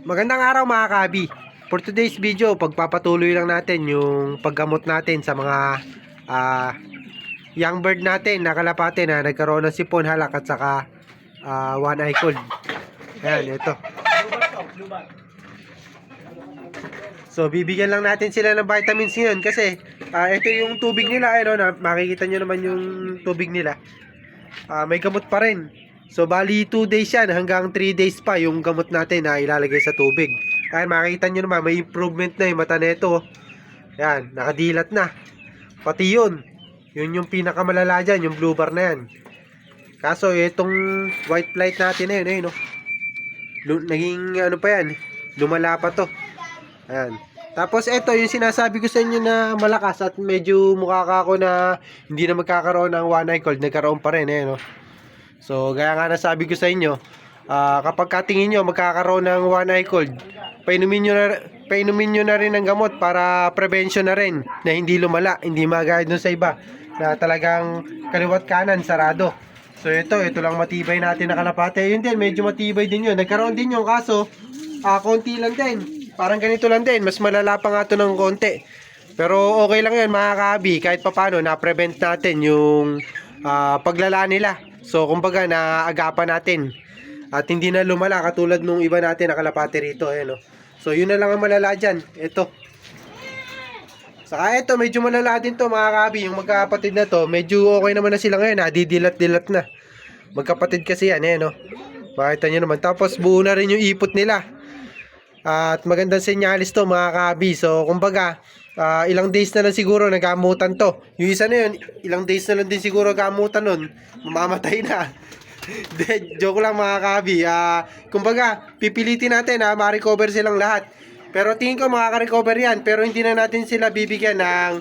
Magandang araw mga kabi. For today's video, pagpapatuloy lang natin yung paggamot natin sa mga young bird natin na kalapate na nagkaroon ng sipon, halak at saka one eye cold. Ayan, ito. So, bibigyan lang natin sila ng vitamins ngayon kasi ito yung tubig nila. Na, makikita nyo naman yung tubig nila. May gamot pa rin. So, bali 2 days yan hanggang 3 days pa yung gamot natin na ilalagay sa tubig. Ayan, makikita nyo naman, may improvement na yung mata nito. Ayan, nakadilat na. Pati yun. Yun yung pinakamalala dyan, yung blue bar na yan. Kaso, itong white flight natin na yun, no? Naging, ano pa yan, lumala pa to. Ayan. Tapos, ito, yung sinasabi ko sa inyo na malakas at medyo mukha ka ako na hindi na magkakaroon ng one eye cold, nagkaroon pa rin, no? So, gaya nga nasabi ko sa inyo, kapag katingin nyo magkakaroon ng one eye cold, painumin nyo na rin ng gamot para prevention na rin na hindi lumala, hindi magaya dun sa iba na talagang kaliwat kanan sarado. So ito lang matibay natin na kalapate. Yun din, medyo matibay din yun. Nagkaroon din yung kaso, konti lang din. Parang ganito lang din, mas malala pa nga ito ng konti. Pero okay lang yan mga kahabi, kahit papano na-prevent natin yung paglala nila. So kumbaga naagapan natin at hindi na lumala katulad nung iba natin na kalapate rito. Ayan, no? So yun na lang ang malala dyan. Ito. Saka ito, medyo malala din to mga kahabi. Yung magkapatid na to, medyo okay naman na sila ngayon. Didilat-dilat na. Magkapatid kasi yan, no? Makita nyo naman. Tapos buo na rin yung ipot nila. At magandang senyalis to mga kahabi. So kumbaga ilang days na lang siguro nagamutan to. Yung isa na yun, ilang days na lang din siguro gamutan nun. Mamamatay na. Joke lang mga kahabi. Kumbaga, pipilitin natin ma-recover silang lahat. Pero tingin ko makaka-recover yan. Pero hindi na natin sila bibigyan ng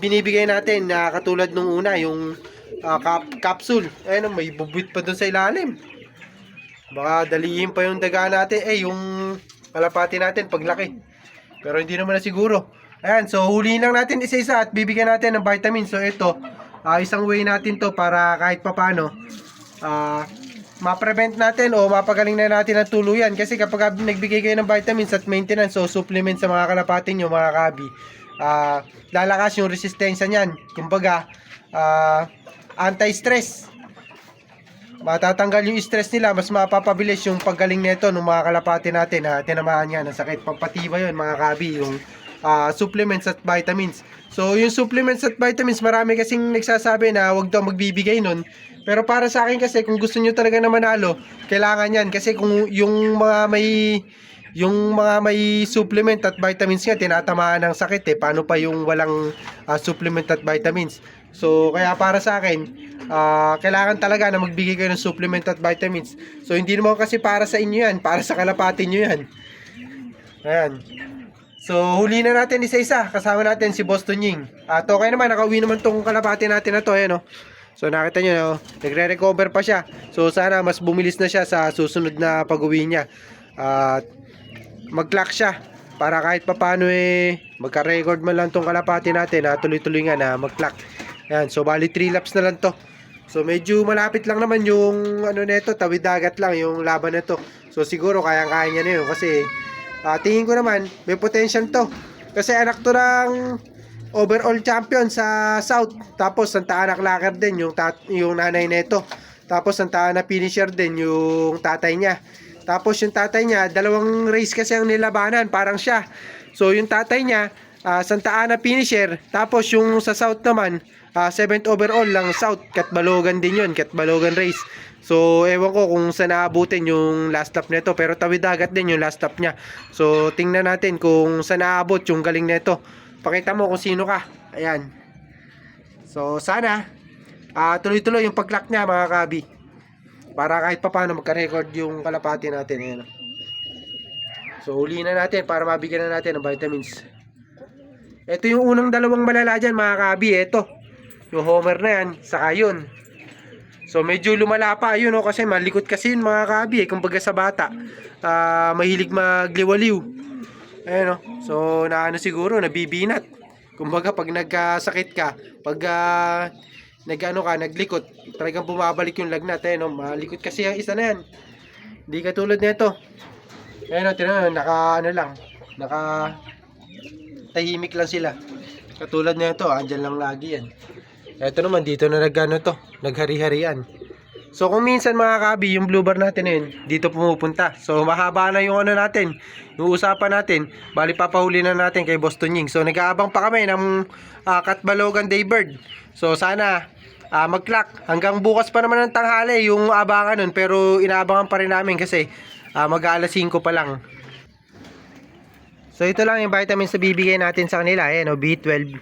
binibigay natin na katulad nung una, yung capsule. Ayun, may bubwit pa dun sa ilalim. Baka dalihin pa yung daga natin. Yung kalapati natin paglaki. Pero hindi naman na siguro. Ayan, so huliin lang natin isa-isa at bibigyan natin ng vitamins. So ito, isang way natin to para kahit papano ma-prevent natin o mapagaling na natin ang tuluyan. Kasi kapag nagbigay kayo ng vitamins at maintenance o supplement sa mga kalapati nyo mga kabi, lalakas yung resistensya nyan. Kumbaga, anti-stress. Matatanggal yung stress nila, mas mapapabilis yung paggaling nito ng mga kalapati natin na tinamaan nga ng sakit. Pampatiba yun mga kabi, yung supplements at vitamins. So yung supplements at vitamins, marami kasing nagsasabi na wag daw magbibigay nun. Pero para sa akin kasi, kung gusto nyo talaga na manalo, kailangan yan. Kasi kung yung mga may supplement at vitamins nga tinatamaan ng sakit, paano pa yung walang supplement at vitamins? So kaya para sa akin, kailangan talaga na magbigay kayo ng supplement at vitamins. So hindi naman kasi para sa inyo yan, para sa kalapati nyo yan. Ayan. So huli na natin isa-isa. Kasama natin si Boss Tunying. At okay naman, nakauwi naman tong kalapati natin na to. Ayan, so nakita nyo, nagre-recover pa siya. So sana mas bumilis na siya sa susunod na pag-uwi niya. At mag-clock siya para kahit papano magka-record man lang tong kalapati natin na tuloy-tuloy nga na mag-clock. Ayan, so bali 3 laps na lang to. So medyo malapit lang naman yung neto, tawid dagat lang yung laban nito. So siguro kayang-kaya niya na yun kasi tingin ko naman may potential to. Kasi anak to ng overall champion sa South. Tapos Santa Ana Clacker din yung nanay nito. Tapos Santa Ana finisher din yung tatay niya. Tapos yung tatay niya, 2 race kasi ang nilabanan, parang siya. So yung tatay niya, Santa Ana finisher. Tapos yung sa South naman, 7th overall lang South. Katbalogan din yun, Katbalogan race. So ewan ko kung saan naabutin yung last lap nito. Pero tawid dagat din yung last lap niya. So tingnan natin kung saan naabot yung galing nito. Pakita mo kung sino ka. Ayan. So sana tuloy-tuloy yung pag-clock niya mga kabi. Para kahit pa paano magka-record yung kalapati natin. Ayan. So uli na natin para mabigyan na natin ng vitamins. Ito yung unang dalawang malala dyan mga kabi. Ito. Yung Homer na yan. Saka yun. So medyo lumala pa yun kasi malikot kasi yun mga kabi. Kumbaga sa bata, mahilig magliwaliw. Ayan so siguro nabibinat. Kumbaga pag nagkasakit ka, pag naglikot, talagang bumabalik yung lagnat. Malikot kasi yung isa na yan. Hindi katulad nito. Ayan o, tinan, naka ano lang, naka tahimik lang sila. Katulad na ito, andyan lang lagi yan. Ito naman, dito na nagano to, naghari-harian. So kung minsan mga kabi, yung blue bar natin yun, dito pumupunta. So mahaba na yung ano natin, yung usapan natin. Bali papahuli na natin kay Boss Tunying. So nag-aabang pa kami ng Katbalogan Daybird. So sana mag-clock. Hanggang bukas pa naman ng tanghali yung abangan nun. Pero inaabangan pa rin namin kasi mag-aalas 5 pa lang. So ito lang yung vitamins na bibigay natin sa kanila. Ayan o, B12,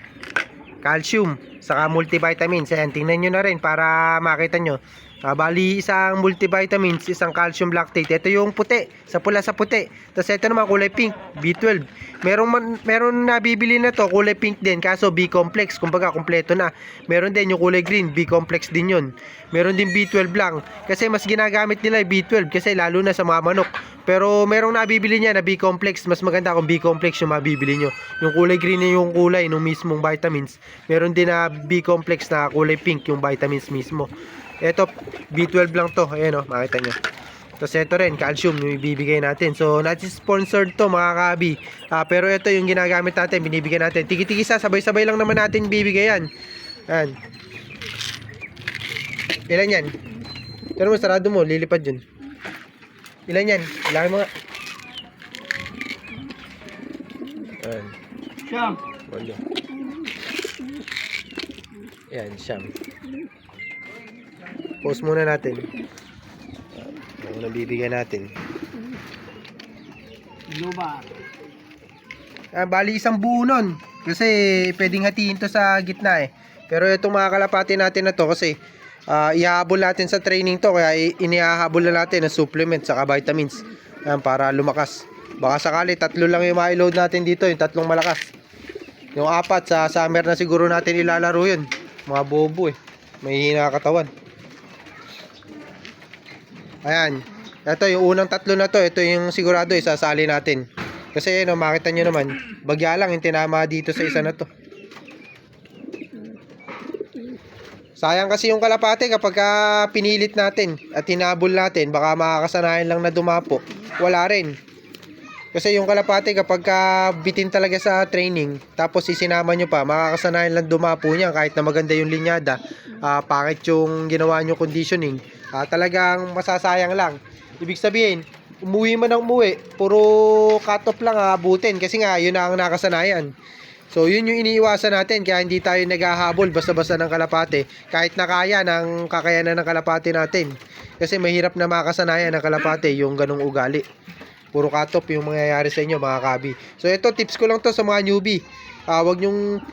calcium, saka multivitamins. Ayan, tingnan nyo na rin para makita nyo. Bali, isang multivitamins, isang calcium lactate. Ito yung puti, sa pula sa puti. Tapos ito naman kulay pink, B12. Meron nabibili na to, kulay pink din, kaso B-complex. Kumbaga, kompleto na. Meron din yung kulay green, B-complex din yun. Meron din B12 lang. Kasi mas ginagamit nila yung B12, kasi lalo na sa mga manok. Pero merong nabibili niya na B-complex. Mas maganda kung B-complex yung mabibili nyo. Yung kulay green na yung kulay ng mismong vitamins. Meron din na B-complex na kulay pink yung vitamins mismo. Ito, B12 lang to. Ayan o, makita nyo. Tapos ito rin, calcium yung ibibigay natin. So, not-sponsored to mga kabi. Pero ito yung ginagamit natin, binibigay natin. Tiki-tikisa, sabay-sabay lang naman natin bibigay yan. Ayan. Ilan yan? Pero mo, sarado mo, lilipad yun. Ilan yan? Ilaki mga. Ayan. Siyam. Wala. Ayan, siyam. Post muna natin. Ang nabibigyan natin. Luba. Bali isang buo nun. Kasi pwedeng hatiin to sa gitna eh. Pero itong mga kalapati natin na to kasi ihahabol natin sa training to. Kaya inihahabol na natin ng supplement saka vitamins. Para lumakas. Baka sakali tatlo lang yung ma-load natin dito. Yung tatlong malakas. Yung apat sa summer na siguro natin ilalaro yun. Mga bobo eh. May hina katawan. Ayan. Ito yung unang tatlo na to. Ito yung sigurado isasali natin. Kasi yun, makita nyo naman. Bagya lang yung tinama dito sa isa na to. Sayang kasi yung kalapate kapag pinilit natin at hinabol natin. Baka makakasanayan lang na dumapo. Wala rin. Kasi yung kalapate kapag bitin talaga sa training. Tapos isinama nyo pa. Makakasanayan lang dumapo niya kahit na maganda yung linyada. Pangit yung ginawa nyo conditioning. Talagang masasayang lang. Ibig sabihin, umuwi man ang umuwi, puro cut-off lang abutin kasi nga yun ang nakasanayan. So yun yung iniiwasan natin kaya hindi tayo naghahabol basta-basta ng kalapate kahit na kaya ng kakayanan ng kalapate natin. Kasi mahirap na makasanayan ng kalapate yung ganung ugali. Puro cut-off yung mangyayari sa inyo mga kabi. So ito tips ko lang to sa mga newbie. Wag nyong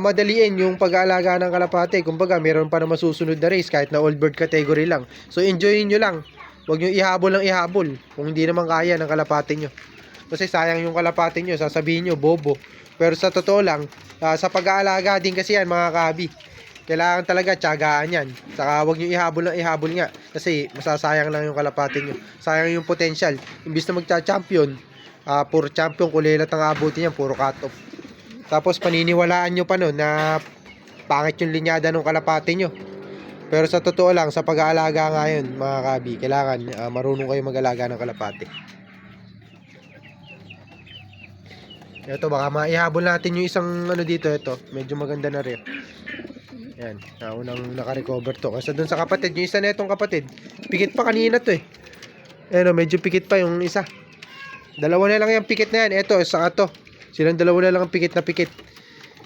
madaliin yung pag-aalaga ng kalapate. Kumbaga meron pa na masusunod na race kahit na old bird category lang. So enjoyin nyo lang. Wag nyo ihabol ng ihabol kung hindi naman kaya ng kalapate nyo. Kasi sayang yung kalapate nyo, sasabihin nyo bobo. Pero sa totoo lang, sa pag-aalaga din kasi yan mga kabi. Kailangan talaga tiyagaan yan. Saka wag nyo ihabol ng ihabol nga. Kasi masasayang lang yung kalapate nyo. Sayang yung potential. Imbis na magcha-champion, puro champion, kulilat ang abutin yan, puro cut-off. Tapos paniniwalaan nyo pa nun na pangit yung linyada ng kalapate nyo. Pero sa totoo lang, sa pag-aalaga ngayon, mga kabi, kailangan marunong kayo mag-alaga ng kalapate. Ito, baka maihabol natin yung isang ano dito, ito. Medyo maganda na rin. Yan, unang naka-recover to. Kasi dun sa kapatid, yung isa na itong kapatid, pikit pa kanina to eh. Ayan o, medyo pikit pa yung isa. Dalawa na lang yung pikit na yan. Ito, isa to. Silang dalawa na lang ang pikit na pikit.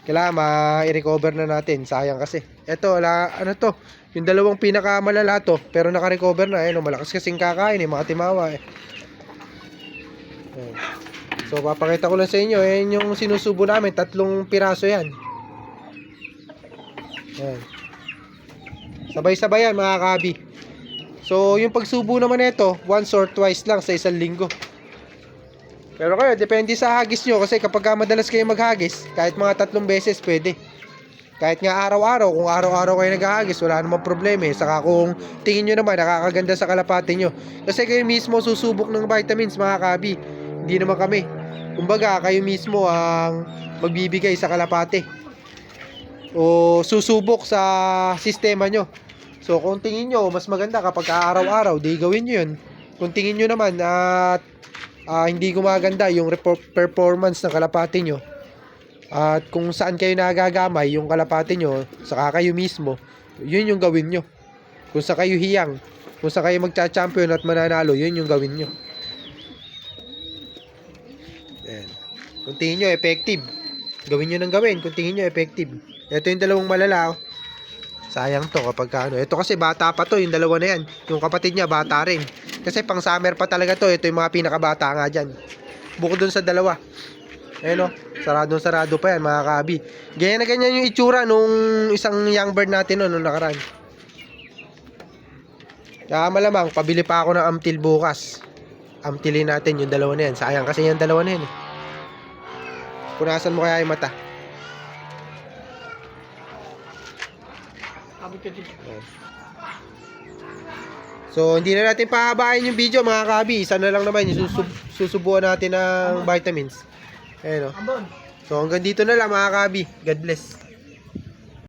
Kailangan ma-recover na natin. Sayang kasi. Ito, ano to? Yung dalawang pinakamalala to. Pero naka-recover na. Ayan o, malakas kasing kakain eh. Mga timawa eh. Ayan. So, papakita ko lang sa inyo. Ayan yung sinusubo namin. 3 piraso yan. Ayan. Sabay-sabay yan mga kabi. So, yung pagsubo naman ito, once or twice lang sa isang linggo. Pero kayo, depende sa hagis nyo. Kasi kapag madalas kayo maghagis, kahit mga 3 beses pwede. Kahit nga araw-araw, kung araw-araw kayo naghahagis, wala namang problema eh. Saka kung tingin nyo naman, nakakaganda sa kalapate nyo. Kasi kayo mismo susubok ng vitamins mga kabi. Hindi naman kami. Kumbaga, kayo mismo ang magbibigay sa kalapate. O susubok sa sistema nyo. So kung tingin nyo mas maganda kapag araw-araw, di gawin nyo yun. Kung tingin nyo naman at hindi gumaganda yung performance ng kalapati nyo, at kung saan kayo nagagamay yung kalapati nyo, saka kayo mismo, yun yung gawin nyo. Kung saan kayo hiyang, kung saan kayo magcha-champion at mananalo, yun yung gawin nyo. Ayan. Kung tingin nyo effective, gawin nyo ng gawin. Kung tingin nyo effective. Ito yung dalawang malala, oh. Sayang to kapag ano. Ito kasi bata pa to, yung dalawa na yan. Yung kapatid niya bata rin. Kasi pang summer pa talaga to. Ito yung mga pinakabata nga dyan. Bukod dun sa dalawa. Ayun, oh. Sarado pa yan, mga kabi. Ganyan na ganyan yung itsura nung isang young bird natin, no, nung nakaraan. Kaya malamang, pabili pa ako ng amtil bukas. Amtilin natin yung dalawa na yan. Sayang kasi yung dalawa na yan, eh. Punasan mo kaya yung mata. So, hindi na natin pahabain yung video, mga kabi. Isa na lang naman yung susubuan natin ng vitamins. Ayan, oh. So, hanggang dito na lang, mga kabi. God bless.